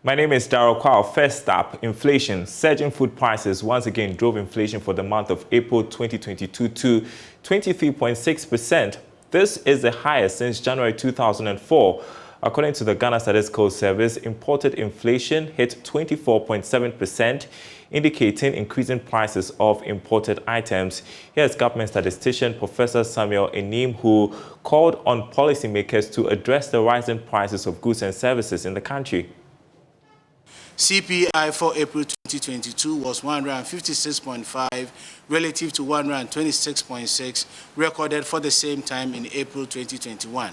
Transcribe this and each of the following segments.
My name is Darryl Kwao. First up, inflation. Surging food prices once again drove inflation for the month of April 2022 to 23.6%. This is the highest since January 2004. According to the Ghana Statistical Service, imported inflation hit 24.7%, indicating increasing prices of imported items. Here's government statistician Professor Samuel Enim, who called on policymakers to address the rising prices of goods and services in the country. CPI for April 2022 was 156.5 relative to 126.6 recorded for the same time in April 2021.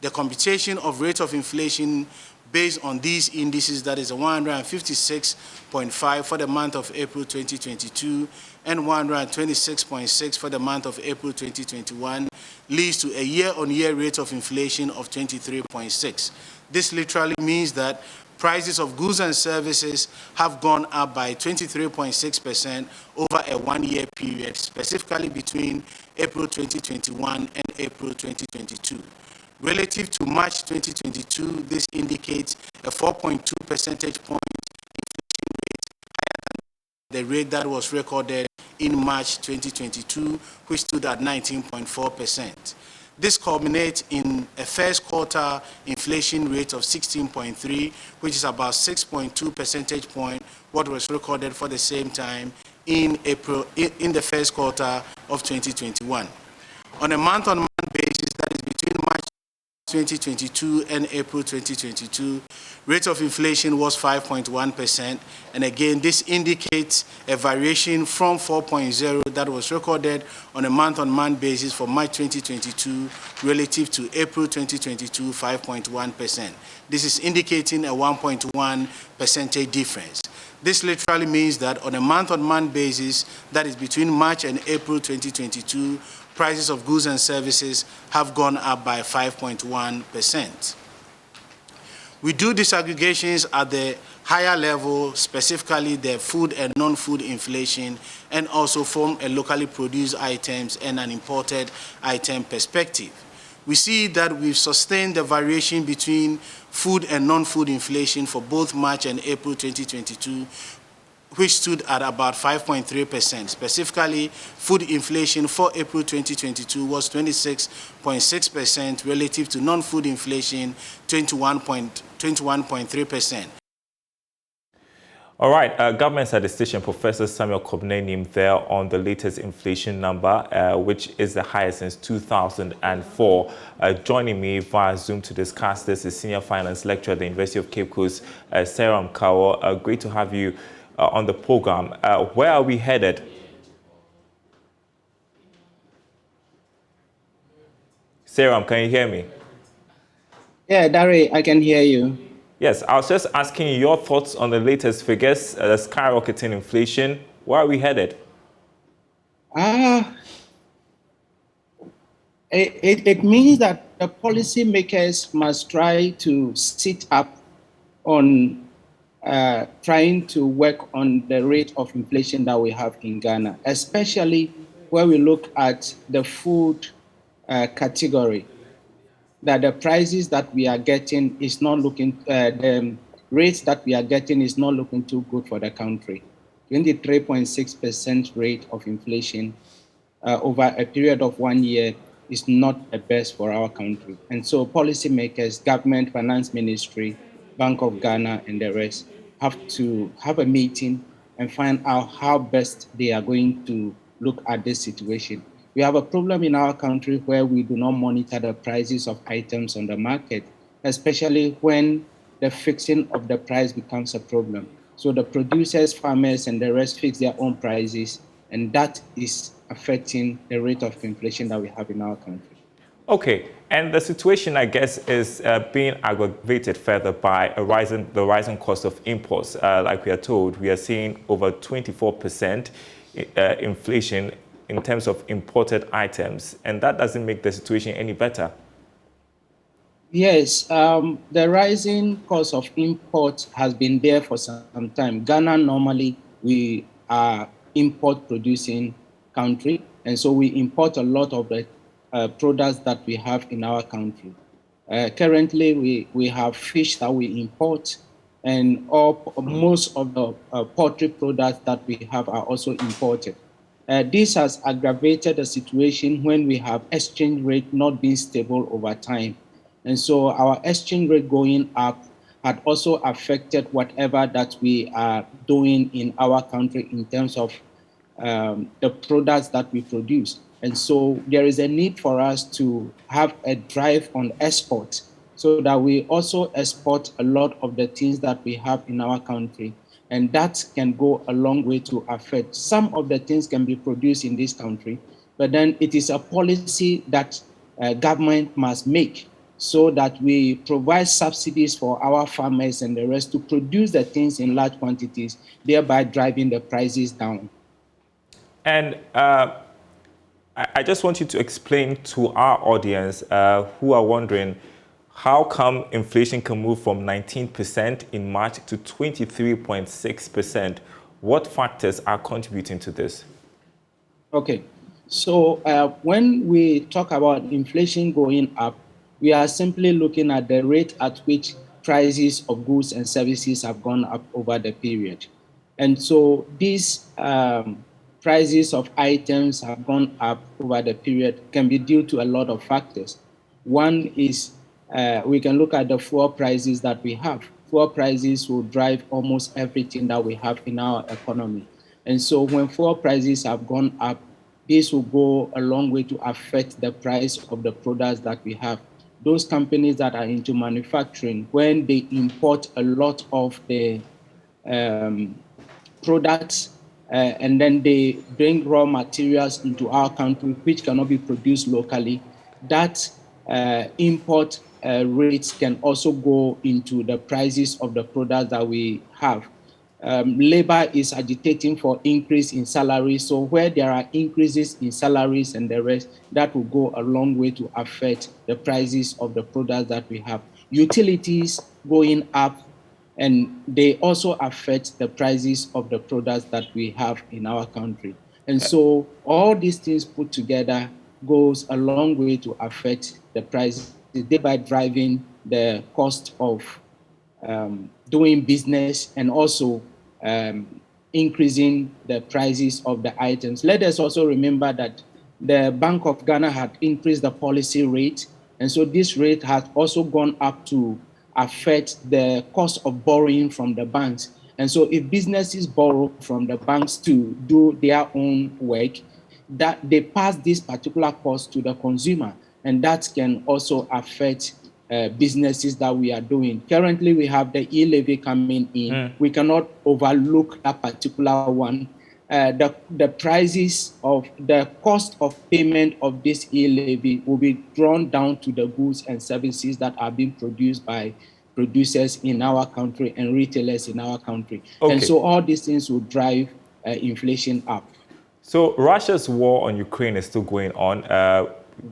The computation of rate of inflation based on these indices, that is 156.5 for the month of April 2022 and 126.6 for the month of April 2021, leads to a year-on-year rate of inflation of 23.6. This literally means that prices of goods and services have gone up by 23.6% over a one-year period, specifically between April 2021 and April 2022. Relative to March 2022, this indicates a 4.2 percentage point inflation rate higher than the rate that was recorded in March 2022, which stood at 19.4%. This culminates in a first quarter inflation rate of 16.3, which is about 6.2 percentage point what was recorded for the same time in the first quarter of 2021. On a month-on-month basis, that is between March 2022 and April 2022, rate of inflation was 5.1%, and again this indicates a variation from 4.0 that was recorded on a month-on-month basis for March 2022 relative to April 2022, 5.1%. This is indicating a 1.1 percentage difference. This literally means that on a month-on-month basis, that is between March and April 2022, prices of goods and services have gone up by 5.1%. We do disaggregations at the higher level, specifically the food and non-food inflation, and also from a locally produced items and an imported item perspective. We see that we've sustained the variation between food and non-food inflation for both March and April 2022, which stood at about 5.3%. Specifically, food inflation for April 2022 was 26.6% relative to non-food inflation 21.3%. All right, government statistician Professor Samuel Enim there on the latest inflation number, which is the highest since 2004. Joining me via Zoom to discuss this is Senior Finance Lecturer at the University of Cape Coast, Skyrocketing Kawo. Great to have you on the program. Where are we headed? Seram, can you hear me? Yeah, Dari, I can hear you. Yes, I was just asking your thoughts on the latest figures, skyrocketing inflation. Where are we headed? It means that the policymakers must try to sit up on trying to work on the rate of inflation that we have in Ghana, especially where we look at the food category, that the prices that we are getting is not looking, the rates that we are getting is not looking too good for the country. 23.6% rate of inflation over a period of 1 year is not the best for our country. And so policymakers, government, finance ministry, Bank of Ghana, and the rest have to have a meeting and find out how best they are going to look at this situation. We have a problem in our country where we do not monitor the prices of items on the market, especially when the fixing of the price becomes a problem. So the producers, farmers, and the rest fix their own prices, and that is affecting the rate of inflation that we have in our country. Okay, and the situation, I guess, is being aggravated further by the rising cost of imports. Like we are told, we are seeing over 24% inflation in terms of imported items, and that doesn't make the situation any better. Yes, the rising cost of imports has been there for some time. Ghana, normally, we are import-producing country, and so we import a lot of the products that we have in our country. Currently, we have fish that we import, and most of the poultry products that we have are also imported. This has aggravated the situation when we have exchange rate not being stable over time. And so our exchange rate going up had also affected whatever that we are doing in our country in terms of the products that we produce. And so there is a need for us to have a drive on export so that we also export a lot of the things that we have in our country. And that can go a long way to affect. Some of the things can be produced in this country, but then it is a policy that government must make so that we provide subsidies for our farmers and the rest to produce the things in large quantities, thereby driving the prices down. And I just want you to explain to our audience who are wondering, how come inflation can move from 19% in March to 23.6%? What factors are contributing to this? Okay, so when we talk about inflation going up, we are simply looking at the rate at which prices of goods and services have gone up over the period. And so these prices of items have gone up over the period can be due to a lot of factors. One is we can look at the fuel prices that we have. Fuel prices will drive almost everything that we have in our economy. And so when fuel prices have gone up, this will go a long way to affect the price of the products that we have. Those companies that are into manufacturing, when they import a lot of the products and then they bring raw materials into our country, which cannot be produced locally, that import rates can also go into the prices of the products that we have. Labor is agitating for increase in salaries. So where there are increases in salaries and the rest, that will go a long way to affect the prices of the products that we have. Utilities going up, and they also affect the prices of the products that we have in our country. And so all these things put together goes a long way to affect the prices, thereby driving the cost of doing business and also increasing the prices of the items. Let us also remember that the Bank of Ghana had increased the policy rate, and so this rate has also gone up to affect the cost of borrowing from the banks. And so if businesses borrow from the banks to do their own work, that they pass this particular cost to the consumer, and that can also affect businesses that we are doing. Currently, we have the e-levy coming in. We cannot overlook that particular one. The prices of the cost of payment of this e-levy will be drawn down to the goods and services that are being produced by producers in our country and retailers in our country. Okay. And so all these things will drive inflation up. So Russia's war on Ukraine is still going on.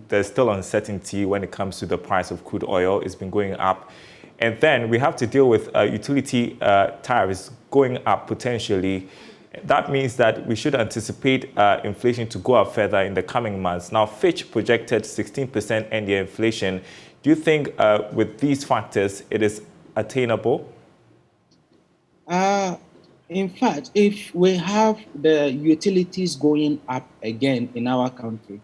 There's still uncertainty when it comes to the price of crude oil. It's been going up. And then we have to deal with utility tariffs going up potentially. That means that we should anticipate inflation to go up further in the coming months. Now, Fitch projected 16% end-year inflation. Do you think with these factors, it is attainable? In fact, if we have the utilities going up again in our country,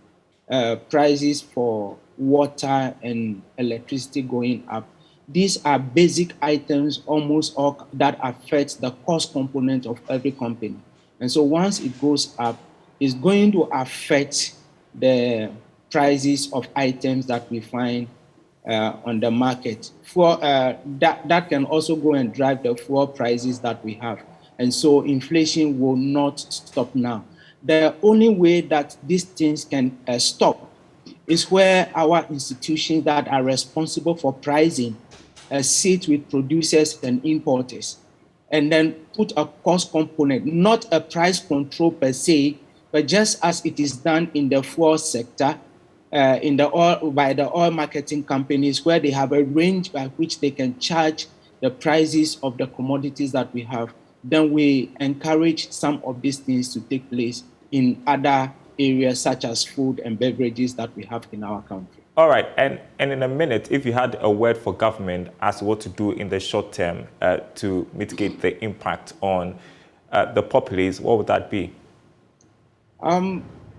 prices for water and electricity going up, these are basic items almost all that affect the cost component of every company. And so once it goes up, it's going to affect the prices of items that we find on the market. For that can also go and drive the fuel prices that we have. And so inflation will not stop now. The only way that these things can stop is where our institutions that are responsible for pricing sit with producers and importers, and then put a cost component, not a price control per se, but just as it is done in the fuel sector, in the oil, by the oil marketing companies, where they have a range by which they can charge the prices of the commodities that we have. Then we encourage some of these things to take place in other areas such as food and beverages that we have in our country. All right, and in a minute, if you had a word for government as to what to do in the short term to mitigate the impact on the populace, what would that be?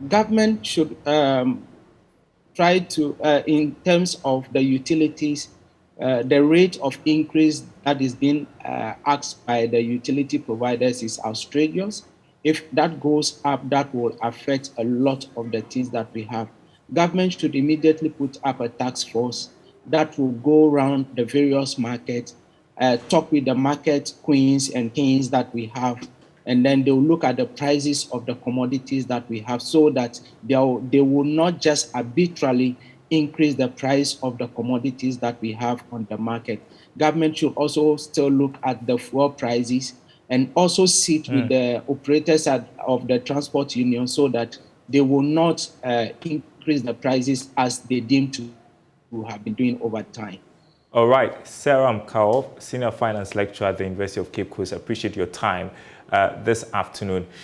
Government should try to, in terms of the utilities, the rate of increase that is being asked by the utility providers is outrageous. If that goes up, that will affect a lot of the things that we have. Government should immediately put up a task force that will go around the various markets, talk with the market queens and kings that we have, and then they'll look at the prices of the commodities that we have so that they will not just arbitrarily increase the price of the commodities that we have on the market. Government should also still look at the fuel prices and also sit with the operators of the transport union so that they will not increase the prices as they deem to have been doing over time. All right, Sarah Mkao, Senior Finance Lecturer at the University of Cape Coast, I appreciate your time this afternoon.